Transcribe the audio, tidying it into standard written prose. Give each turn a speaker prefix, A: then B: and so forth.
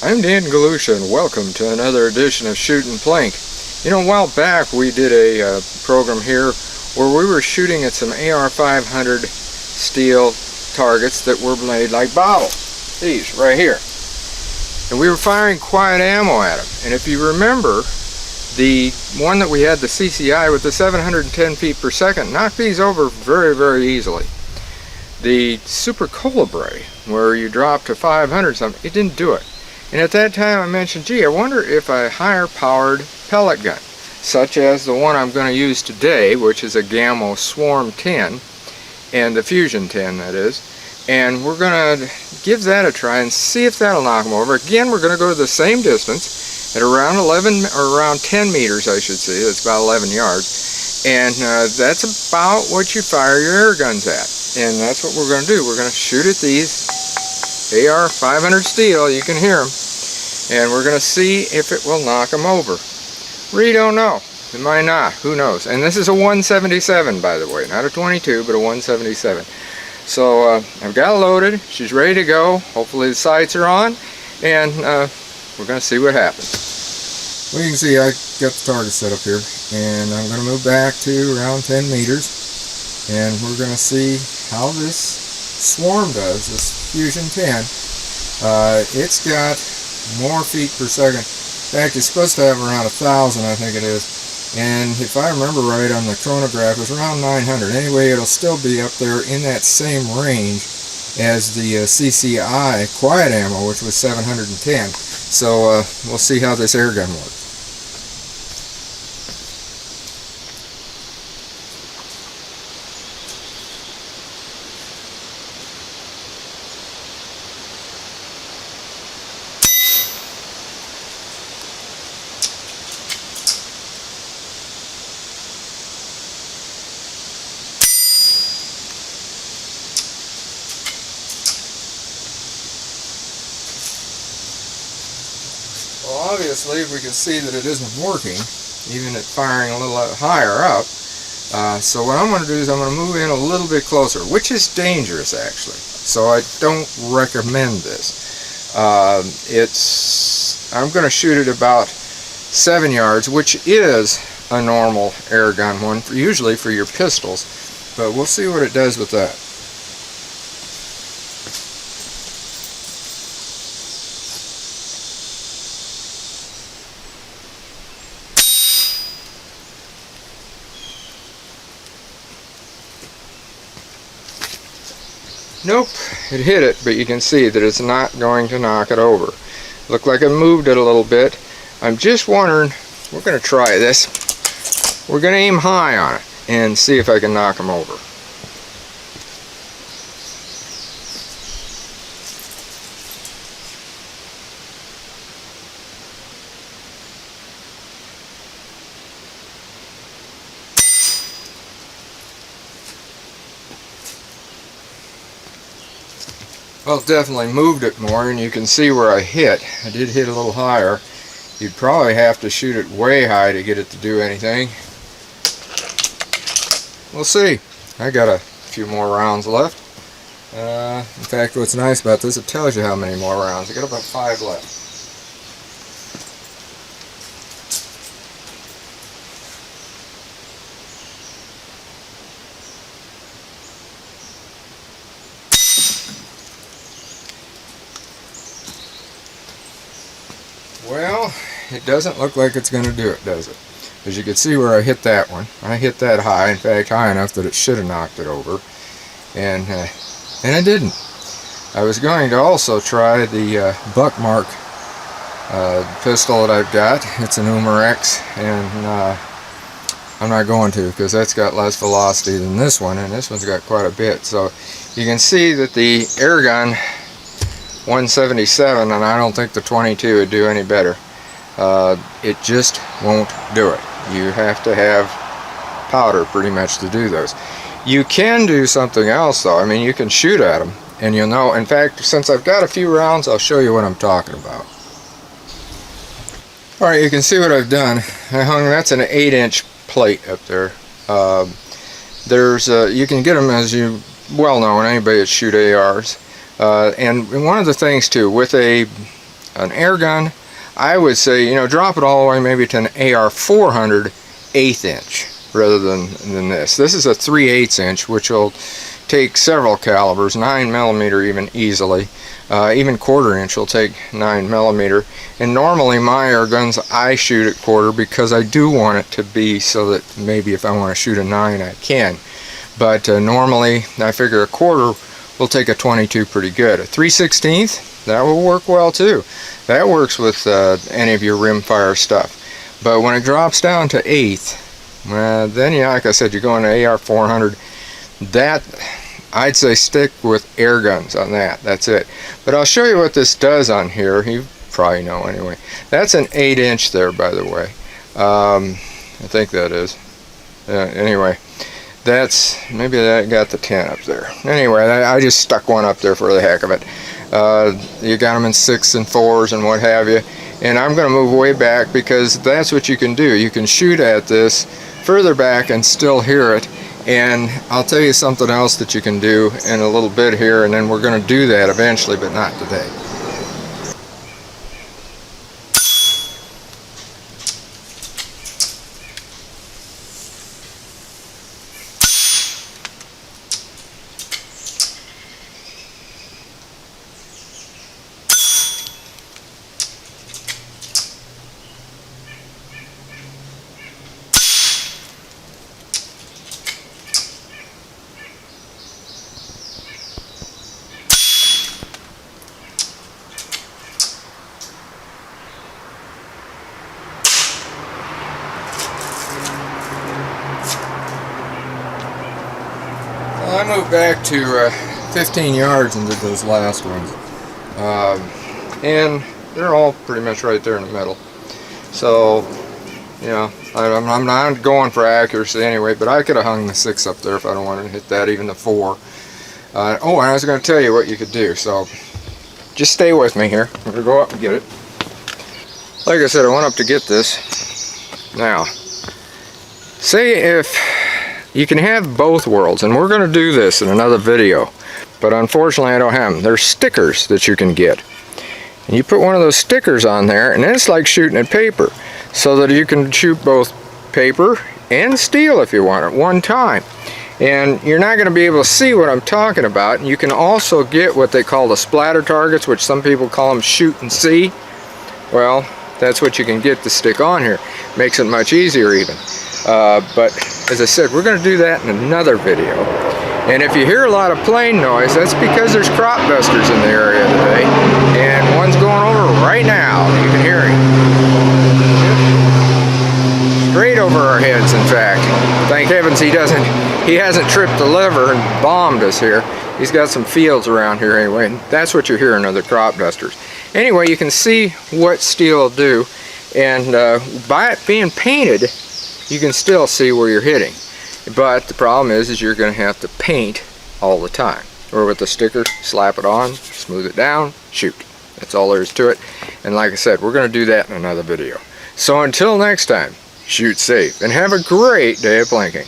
A: I'm Dan Galusha, and welcome to another edition of Shootin' Plink. You know, a while back we did a program here where we were shooting at some AR500 steel targets that were made like bottles. These right here. And we were firing quiet ammo at them. And if you remember, the one that we had, the CCI with the 710 feet per second, knocked these over very, very easily. The Super Colibre, where you drop to 500 something, it didn't do it. And at that time I mentioned, gee, I wonder if a higher powered pellet gun, such as the one I'm going to use today, which is a Gamo Swarm 10, and the Fusion 10 that is, and we're going to give that a try and see if that'll knock them over. Again, we're going to go to the same distance at around 11 or around 10 meters, I should say. That's about 11 yards, and that's about what you fire your air guns at. And that's what we're going to do. We're going to shoot at these AR500 steel, you can hear them, and we're going to see if it will knock them over. We don't know. It might not. Who knows? And this is a 177, by the way, not a 22, but a 177. So I've got it loaded. She's ready to go. Hopefully the sights are on, and we're going to see what happens. Well, you can see I got the target set up here, and I'm going to move back to around 10 meters, and we're going to see how this Swarm does, this Fusion 10. It's got more feet per second. In fact, it's supposed to have around 1,000, I think it is. And if I remember right on the chronograph, it's around 900. Anyway, it'll still be up there in that same range as the CCI quiet ammo, which was 710. So we'll see how this air gun works. Well, obviously we can see that it isn't working, even at firing a little higher up. So what I'm going to do is I'm going to move in a little bit closer, which is dangerous actually. So I don't recommend this. I'm going to shoot it about 7 yards, which is a normal air gun one, usually for your pistols. But we'll see what it does with that. Nope, it hit it, but you can see that it's not going to knock it over. Looked like I moved it a little bit. I'm just wondering, we're going to try this. We're going to aim high on it and see if I can knock them over. Well, it definitely moved it more, and you can see where I hit. I did hit a little higher. You'd probably have to shoot it way high to get it to do anything. We'll see. I got a few more rounds left. In fact, what's nice about this, it tells you how many more rounds. I got about 5 left. Well, it doesn't look like it's going to do it, does it? As you can see where I hit that one. I hit that high, in fact high enough that it should have knocked it over. And it didn't. I was going to also try the Buckmark pistol that I've got. It's an Umarex, and I'm not going to because that's got less velocity than this one, and this one's got quite a bit. So you can see that the airgun 177, and I don't think the 22 would do any better. It just won't do it. You have to have powder pretty much to do those. You can do something else though. I mean, you can shoot at them and you'll know. In fact, since I've got a few rounds, I'll show you what I'm talking about. Alright, you can see what I've done. I hung, that's an 8-inch plate up there. You can get them, as you well know, and anybody that shoot ARs. And one of the things too, with a an air gun, I would say, you know, drop it all the way maybe to an AR500 1/8 inch rather than this. This is a 3/8 inch, which will take several calibers, 9mm even easily. Even 1/4 inch will take 9mm. And normally my air guns I shoot at 1/4 because I do want it to be so that maybe if I want to shoot a 9 I can. But normally I figure a 1/4 will take a 22 pretty good. A 3/16, that will work well too. That works with any of your rimfire stuff. But when it drops down to 1/8, then, yeah, like I said, you're going to AR400. That, I'd say stick with air guns on that. That's it. But I'll show you what this does on here. You probably know anyway. That's an 8 inch there, by the way. I think that is. Anyway, that's, maybe that got the 10 up there. Anyway, I just stuck one up there for the heck of it. You got them in 6s and 4s and what have you. And I'm going to move way back because that's what you can do. You can shoot at this further back and still hear it. And I'll tell you something else that you can do in a little bit here, and then we're going to do that eventually, but not today. I moved back to 15 yards and did those last ones, and they're all pretty much right there in the middle. So, you know, I'm not going for accuracy anyway, but I could have hung the 6 up there if I don't want to hit that, even the 4. Oh, and I was going to tell you what you could do, so just stay with me here. I'm going to go up and get it. Like I said, I went up to get this. Now, say if you can have both worlds, and we're going to do this in another video, but unfortunately I don't have them. There's stickers that you can get. And you put one of those stickers on there, and it's like shooting at paper, so that you can shoot both paper and steel if you want at one time. And you're not going to be able to see what I'm talking about. And you can also get what they call the splatter targets, which some people call them shoot and see. Well, that's what you can get to stick on here. Makes it much easier even. But as I said, we're going to do that in another video. And if you hear a lot of plane noise, that's because there's crop dusters in the area today. And one's going over right now. You can hear him. Straight over our heads, in fact. Thank heavens he hasn't tripped the lever and bombed us here. He's got some fields around here anyway. And that's what you're hearing, are the crop dusters. Anyway, you can see what steel will do. And by it being painted, you can still see where you're hitting. But the problem is you're going to have to paint all the time. Or with the sticker, slap it on, smooth it down, shoot. That's all there is to it. And like I said, we're going to do that in another video. So until next time, shoot safe and have a great day of plinking.